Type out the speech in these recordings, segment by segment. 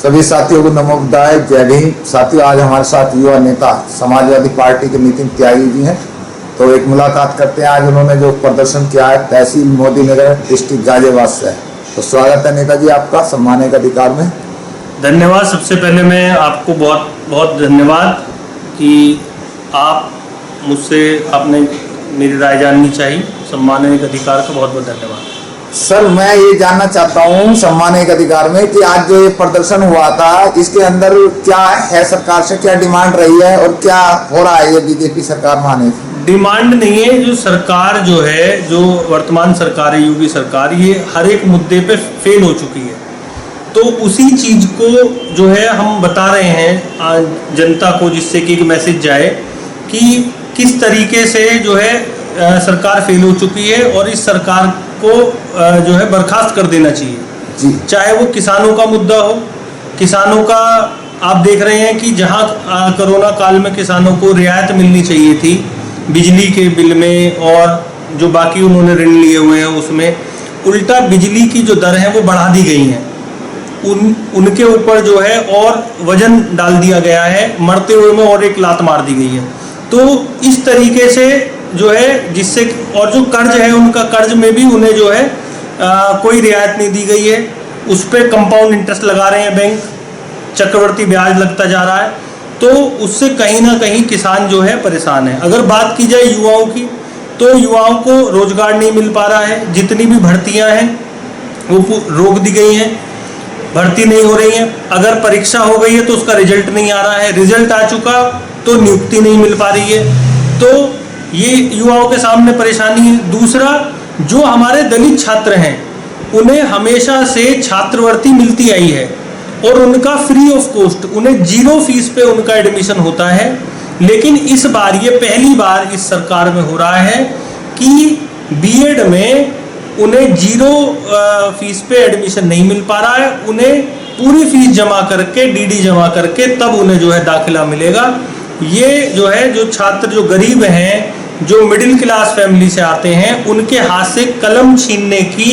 सभी साथियों को नमो बुद्धाय, जय भीम। साथियों, आज हमारे साथ युवा नेता समाजवादी पार्टी के नितिन त्यागी जी हैं। तो एक मुलाकात करते हैं। आज उन्होंने जो प्रदर्शन किया है तहसील मोदी नगर डिस्ट्रिक्ट गाजियाबाद से। तो स्वागत है नेताजी आपका सम्मान के अधिकार में। धन्यवाद। सबसे पहले मैं आपको बहुत बहुत धन्यवाद कि आप मुझसे आपने मेरी राय जाननी चाहिए। सम्मान के अधिकार का बहुत बहुत धन्यवाद। सर, मैं ये जानना चाहता हूँ सम्मान के अधिकार में कि आज जो ये प्रदर्शन हुआ था इसके अंदर क्या है, सरकार से क्या डिमांड रही है और क्या हो रहा है ये बीजेपी सरकार में आने से? डिमांड नहीं है। जो सरकार जो है, जो वर्तमान सरकार है, योगी सरकार, ये हर एक मुद्दे पे फेल हो चुकी है। तो उसी चीज को जो है हम बता रहे हैं जनता को, जिससे कि एक मैसेज जाए कि किस तरीके से जो है सरकार फेल हो चुकी है और इस सरकार को जो है बर्खास्त कर देना चाहिए जी। चाहे वो किसानों का मुद्दा हो। किसानों का आप देख रहे हैं कि जहां कोरोना काल में किसानों को रियायत मिलनी चाहिए थी बिजली के बिल में और जो बाकी उन्होंने ऋण लिए हुए हैं उसमें, उल्टा बिजली की जो दर है वो बढ़ा दी गई है। उनके ऊपर जो है और वजन डाल दिया गया है, मरते हुए में और एक लात मार दी गई है। तो इस तरीके से जो है, जिससे और जो कर्ज है उनका कर्ज में भी उन्हें जो है कोई रियायत नहीं दी गई है। उस पर कंपाउंड इंटरेस्ट लगा रहे हैं बैंक, चक्रवर्ती ब्याज लगता जा रहा है। तो उससे कहीं ना कहीं किसान जो है परेशान है। अगर बात की जाए युवाओं की, तो युवाओं को रोजगार नहीं मिल पा रहा है। जितनी भी भर्तियां हैं वो रोक दी गई हैं, भर्ती नहीं हो रही है। अगर परीक्षा हो गई है तो उसका रिजल्ट नहीं आ रहा है, रिजल्ट आ चुका तो नियुक्ति नहीं मिल पा रही है। तो ये युवाओं के सामने परेशानी है। दूसरा, जो हमारे दलित छात्र हैं उन्हें हमेशा से छात्रवृत्ति मिलती आई है और उनका फ्री ऑफ कॉस्ट, उन्हें 0 फीस पे उनका एडमिशन होता है। लेकिन इस बार ये पहली बार इस सरकार में हो रहा है कि बीएड में उन्हें 0 फीस पे एडमिशन नहीं मिल पा रहा है। उन्हें पूरी फीस जमा करके, डीडी जमा करके तब उन्हें जो है दाखिला मिलेगा। ये जो है, जो छात्र जो गरीब हैं, जो मिडिल क्लास फैमिली से आते हैं, उनके हाथ से कलम छीनने की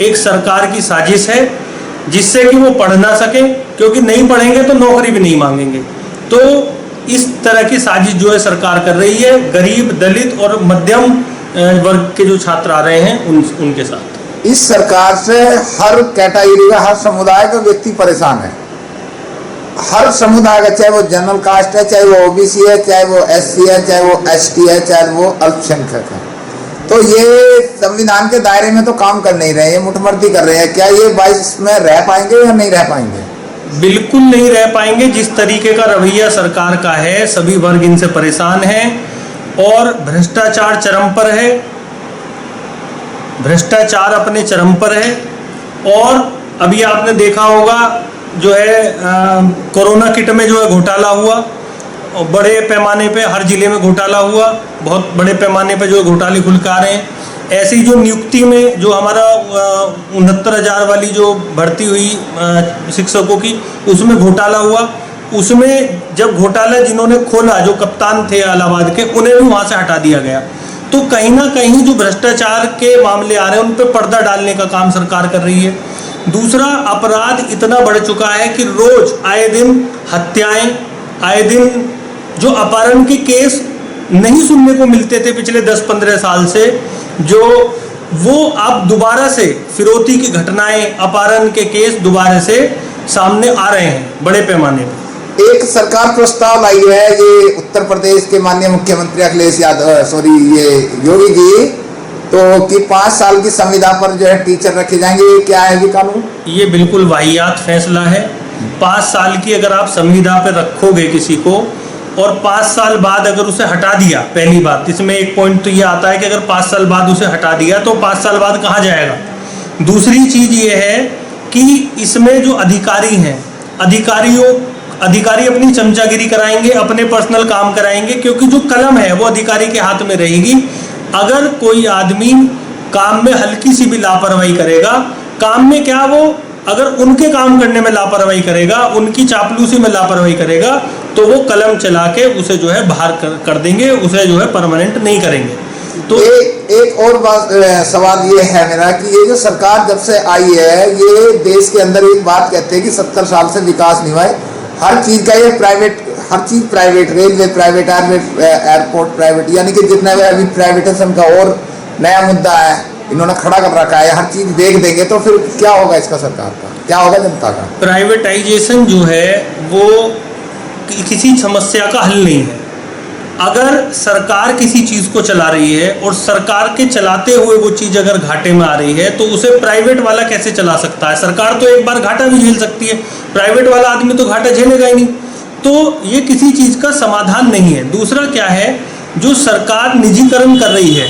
एक सरकार की साजिश है, जिससे कि वो पढ़ ना सके, क्योंकि नहीं पढ़ेंगे तो नौकरी भी नहीं मांगेंगे। तो इस तरह की साजिश जो है सरकार कर रही है गरीब, दलित और मध्यम वर्ग के जो छात्र आ रहे हैं उनके साथ। इस सरकार से हर कैटेगरी का, हर समुदाय का व्यक्ति परेशान है। हर समुदाय का, चाहे वो जनरल कास्ट है, चाहे वो ओबीसी है, चाहे वो एससी है, चाहे वो एसटी है, चाहे वो अल्पसंख्यक है। तो ये संविधान के दायरे में तो काम कर नहीं रहे हैं, मुठभर्ती कर रहे हैं। क्या ये 22 में रह पाएंगे या नहीं रह पाएंगे? बिल्कुल नहीं रह पाएंगे। जिस तरीके का रवैया सरकार का है, सभी वर्ग इनसे परेशान हैं और भ्रष्टाचार चरम पर है। भ्रष्टाचार अपने चरम पर है। और अभी आपने देखा होगा जो है कोरोना किट में जो है घोटाला हुआ, और बड़े पैमाने पे हर जिले में घोटाला हुआ, बहुत बड़े पैमाने पे जो है घोटाले खुल के आ रहे हैं। ऐसी जो नियुक्ति में जो हमारा 69,000 वाली जो भर्ती हुई शिक्षकों की, उसमें घोटाला हुआ। उसमें जब घोटाला जिन्होंने खोला, जो कप्तान थे इलाहाबाद के, उन्हें भी वहाँ से हटा दिया गया। तो कहीं ना कहीं जो भ्रष्टाचार के मामले आ रहे हैं उन पर पर्दा डालने का काम सरकार कर रही है। दूसरा, अपराध इतना बढ़ चुका है कि रोज आए दिन हत्याएं, आए दिन जो अपहरण के केस नहीं सुनने को मिलते थे पिछले 10-15 साल से, जो वो अब दोबारा से फिरौती की घटनाएं, अपहरण के केस दोबारा से सामने आ रहे हैं बड़े पैमाने पर। एक सरकार प्रस्ताव लाई है ये उत्तर प्रदेश के माननीय मुख्यमंत्री अखिलेश यादव, ये योगी जी, तो कि 5 साल की संविदा पर जो है टीचर रखे जाएंगे। ये क्या है ये कानून? ये बिल्कुल वाहियात फैसला है। 5 साल की अगर आप संविदा पे रखोगे किसी को और 5 साल बाद अगर उसे हटा दिया, पहली बात इसमें एक पॉइंट तो ये आता है कि अगर 5 साल बाद उसे हटा दिया तो 5 साल बाद कहाँ जाएगा। दूसरी चीज ये है कि इसमें जो अधिकारी हैं, अधिकारी अपनी चमचागिरी कराएंगे, अपने पर्सनल काम कराएंगे, क्योंकि जो कलम है वो अधिकारी के हाथ में रहेगी। अगर कोई आदमी काम में हल्की सी भी लापरवाही करेगा, काम में क्या, वो अगर उनके काम करने में लापरवाही करेगा, उनकी चापलूसी में लापरवाही करेगा, तो वो कलम चला के उसे जो है बाहर कर देंगे, उसे जो है परमानेंट नहीं करेंगे। तो एक और बात, सवाल ये है मेरा कि ये जो सरकार जब से आई है, ये देश के अंदर एक बात कहते हैं कि 70 साल से विकास नहीं हुआ है, हर चीज का ये प्राइवेट, हर चीज private, railway private, airport private, यानी कि जितना भी अभी प्राइवेटाइजेशन का और नया मुद्दा है इन्होंने खड़ा कर रखा है, हर चीज देख देंगे तो फिर क्या होगा इसका, सरकार का क्या होगा, जनता का? प्राइवेटाइजेशन जो है वो किसी समस्या का हल नहीं है। अगर सरकार किसी चीज़ को चला रही है और सरकार के चलाते हुए वो चीज़ अगर घाटे में आ रही है तो उसे प्राइवेट वाला कैसे चला सकता है? सरकार तो एक बार घाटा भी झेल सकती है, प्राइवेट वाला आदमी तो घाटा झेलेगा ही नहीं। तो ये किसी चीज़ का समाधान नहीं है। दूसरा क्या है, जो सरकार निजीकरण कर रही है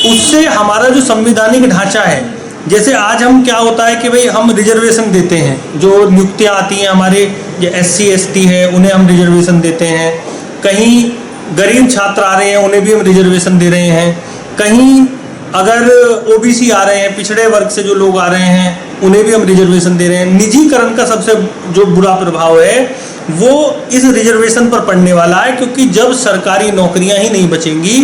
उससे हमारा जो संवैधानिक ढांचा है, जैसे आज हम क्या होता है कि भाई हम रिजर्वेशन देते हैं, जो नियुक्तियाँ आती हैं हमारे जो SC ST है उन्हें हम रिजर्वेशन देते हैं, कहीं गरीब छात्र आ रहे हैं उन्हें भी हम रिजर्वेशन दे रहे हैं, कहीं अगर OBC आ रहे हैं, पिछड़े वर्ग से जो लोग आ रहे हैं उन्हें भी हम रिजर्वेशन दे रहे हैं। निजीकरण का सबसे जो बुरा प्रभाव है वो इस रिजर्वेशन पर पड़ने वाला है, क्योंकि जब सरकारी नौकरियां ही नहीं बचेंगी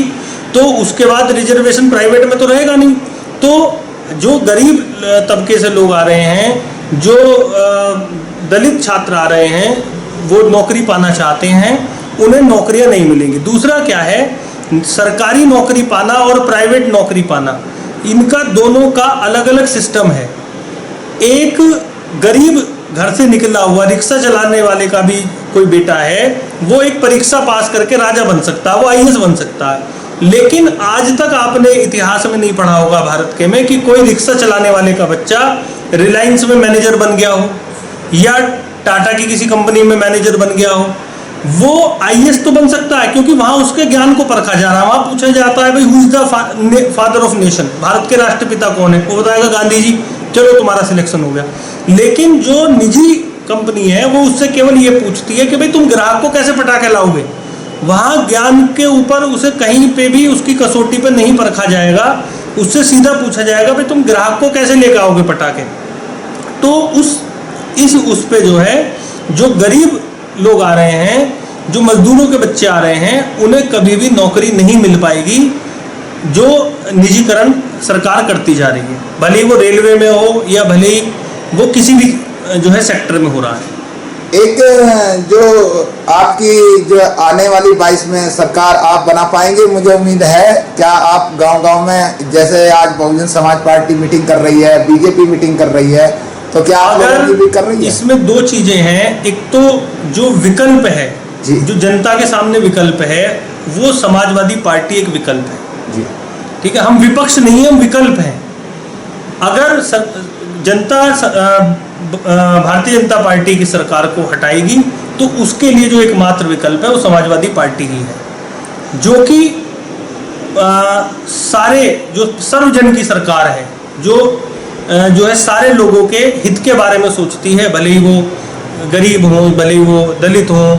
तो उसके बाद रिजर्वेशन प्राइवेट में तो रहेगा नहीं। तो जो गरीब तबके से लोग आ रहे हैं, जो दलित छात्र आ रहे हैं, वो नौकरी पाना चाहते हैं, उन्हें नौकरियां नहीं मिलेंगी। दूसरा क्या है, सरकारी नौकरी पाना और प्राइवेट नौकरी पाना, इनका दोनों का अलग अलग सिस्टम है। एक गरीब घर से निकला हुआ रिक्शा चलाने वाले का भी कोई बेटा है, वो एक परीक्षा पास करके राजा बन सकता है, वो IAS बन सकता है। लेकिन आज तक आपने इतिहास में नहीं पढ़ा होगा भारत के में कि कोई रिक्शा चलाने वाले का बच्चा रिलायंस में मैनेजर बन गया हो या टाटा की किसी कंपनी में मैनेजर बन गया हो। वो IAS तो बन सकता है क्योंकि वहां उसके ज्ञान को परखा जा रहा है, वहां पूछा जाता है भाई who is the father of nation, Bharat के राष्ट्रपिता कौन है, वो बताएगा गांधी जी, चलो तुम्हारा सिलेक्शन हो गया। लेकिन जो निजी कंपनी है वो उससे केवल ये पूछती है कि भाई तुम ग्राहक को कैसे पटा के लाओगे। वहां ज्ञान के ऊपर उसे कहीं पे भी उसकी कसौटी पे नहीं परखा जाएगा, उससे सीधा पूछा जाएगा भाई तुम ग्राहक को कैसे लेकर आओगे पटाके। तो उस पे जो है, जो गरीब लोग आ रहे हैं, जो मजदूरों के बच्चे आ रहे हैं, उन्हें कभी भी नौकरी नहीं मिल पाएगी जो निजीकरण सरकार करती जा रही है, भले ही वो रेलवे में हो या भले ही वो किसी भी जो है सेक्टर में हो रहा है। एक जो आपकी जो आने वाली 22 में सरकार आप बना पाएंगे, मुझे उम्मीद है। क्या आप गांव-गांव में, जैसे आज बहुजन समाज पार्टी मीटिंग कर रही है, BJP मीटिंग कर रही है, तो क्या आप लोगों की भी कर रही है? इसमें दो चीजें हैं। एक तो जो विकल्प है, जो जनता के सामने विकल्प है, वो समाजवादी पार्टी एक विकल्प है जी। ठीक है, हम विपक्ष नहीं है, हम विकल्प हैं। अगर जनता भारतीय जनता पार्टी की सरकार को हटाएगी तो उसके लिए जो एकमात्र विकल्प है वो समाजवादी पार्टी ही है, जो कि सारे जो सर्वजन की सरकार है, जो है सारे लोगों के हित के बारे में सोचती है, भले ही वो गरीब हों, भले ही वो दलित हों।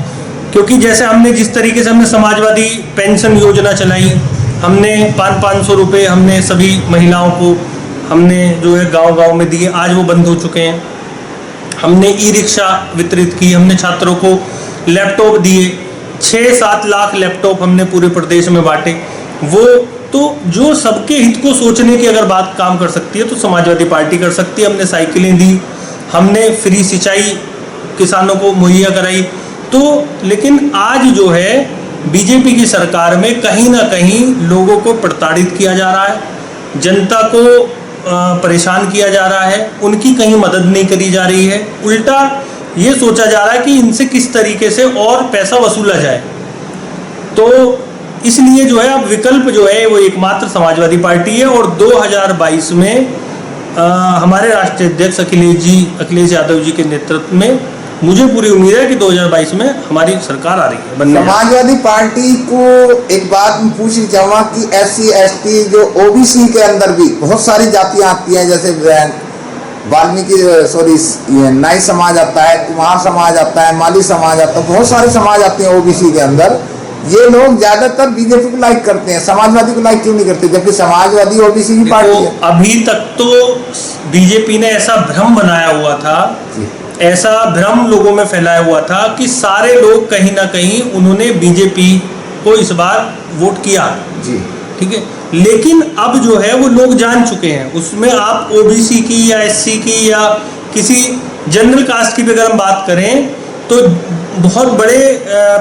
क्योंकि जैसे हमने जिस तरीके से हमने समाजवादी पेंशन योजना चलाई, हमने 500 रुपये हमने सभी महिलाओं को हमने जो है गांव-गांव में दिए, आज वो बंद हो चुके हैं। हमने ई-रिक्शा वितरित की, हमने छात्रों को लैपटॉप दिए, 6-7 लाख लैपटॉप हमने पूरे प्रदेश में बांटे। वो तो जो सबके हित को सोचने की अगर बात काम कर सकती है तो समाजवादी पार्टी कर सकती है। हमने साइकिलें दी, हमने फ्री सिंचाई किसानों को मुहैया कराई। तो लेकिन आज जो है बीजेपी की सरकार में कहीं ना कहीं लोगों को प्रताड़ित किया जा रहा है, जनता को परेशान किया जा रहा है, उनकी कहीं मदद नहीं करी जा रही है। उल्टा ये सोचा जा रहा है कि इनसे किस तरीके से और पैसा वसूला जाए। तो इसलिए जो है अब विकल्प जो है वो एकमात्र समाजवादी पार्टी है। और 2022 में हमारे राष्ट्रीय अध्यक्ष अखिलेश यादव जी के नेतृत्व में मुझे पूरी उम्मीद है कि 2022 में हमारी सरकार आ रही है बनने। समाजवादी पार्टी को एक बात मैं पूछना चाहूँगा कि SC ST जो OBC के अंदर भी बहुत सारी जातियां आती हैं, जैसे नाई समाज आता है, कुम्हार समाज आता है, माली समाज आता है, बहुत सारे समाज आते हैं OBC के अंदर। ये लोग ज्यादातर बीजेपी को लाइक करते हैं, समाजवादी को लाइक क्यों नहीं करते, जबकि समाजवादी OBC की पार्टी है। अभी तक तो बीजेपी ने ऐसा भ्रम बनाया हुआ था, ऐसा भ्रम लोगों में फैलाया हुआ था कि सारे लोग कहीं ना कहीं उन्होंने बीजेपी को इस बार वोट किया जी, ठीक है। लेकिन अब जो है वो लोग जान चुके हैं, उसमें आप ओबीसी की या एससी की या किसी जनरल कास्ट की भी अगर हम बात करें तो बहुत बड़े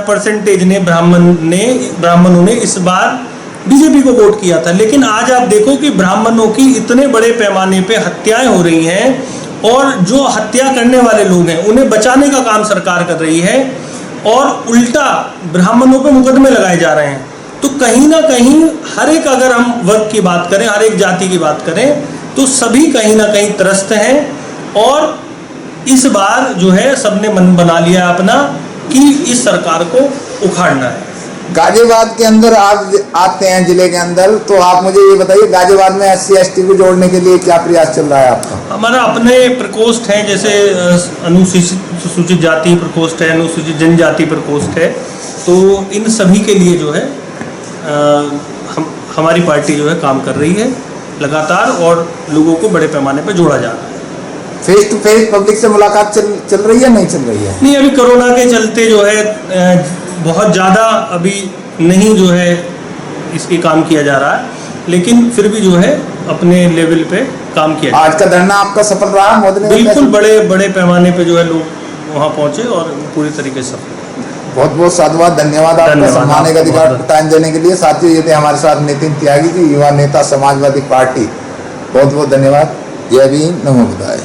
परसेंटेज ने ब्राह्मणों ने इस बार बीजेपी को वोट किया था। लेकिन आज आप देखो कि ब्राह्मणों की इतने बड़े पैमाने पे हत्याएं हो रही हैं और जो हत्या करने वाले लोग हैं उन्हें बचाने का काम सरकार कर रही है और उल्टा ब्राह्मणों पे मुकदमे लगाए जा रहे हैं। तो कहीं ना कहीं हर एक, अगर हम वर्ग की बात करें, हर एक जाति की बात करें, तो सभी कहीं ना कहीं त्रस्त हैं और इस बार जो है सबने मन बना लिया अपना कि इस सरकार को उखाड़ना है। गाजियाबाद के अंदर आप आते हैं जिले के अंदर, तो आप मुझे ये बताइए गाजियाबाद में SC/ST को जोड़ने के लिए क्या प्रयास चल रहा है आपका? हमारा अपने प्रकोष्ठ है, जैसे अनुसूचित जाति प्रकोष्ठ है, अनुसूचित जनजाति प्रकोष्ठ है, तो इन सभी के लिए जो है हमारी पार्टी जो है काम कर रही है लगातार और लोगों को बड़े पैमाने पर जोड़ा जा रहा है। फेस टू फेस पब्लिक से मुलाकात चल रही है, नहीं चल रही है? नहीं, अभी कोरोना के चलते जो है बहुत ज़्यादा अभी नहीं जो है इसकी काम किया जा रहा है, लेकिन फिर भी जो है अपने लेवल पे काम किया। आज का धरना आपका सफल रहा मोदी? बिल्कुल, बड़े पैमाने पे जो है लोग वहाँ पहुँचे और पूरी तरीके से सफल। बहुत बहुत साधुवाद, धन्यवाद आपका सम्मान का अधिकार टाइम देने के लिए। साथियों, ये थे हमारे साथ नितिन त्यागी जी, युवा नेता समाजवादी पार्टी। बहुत बहुत धन्यवाद। जय भीम, नमो बुद्धाय।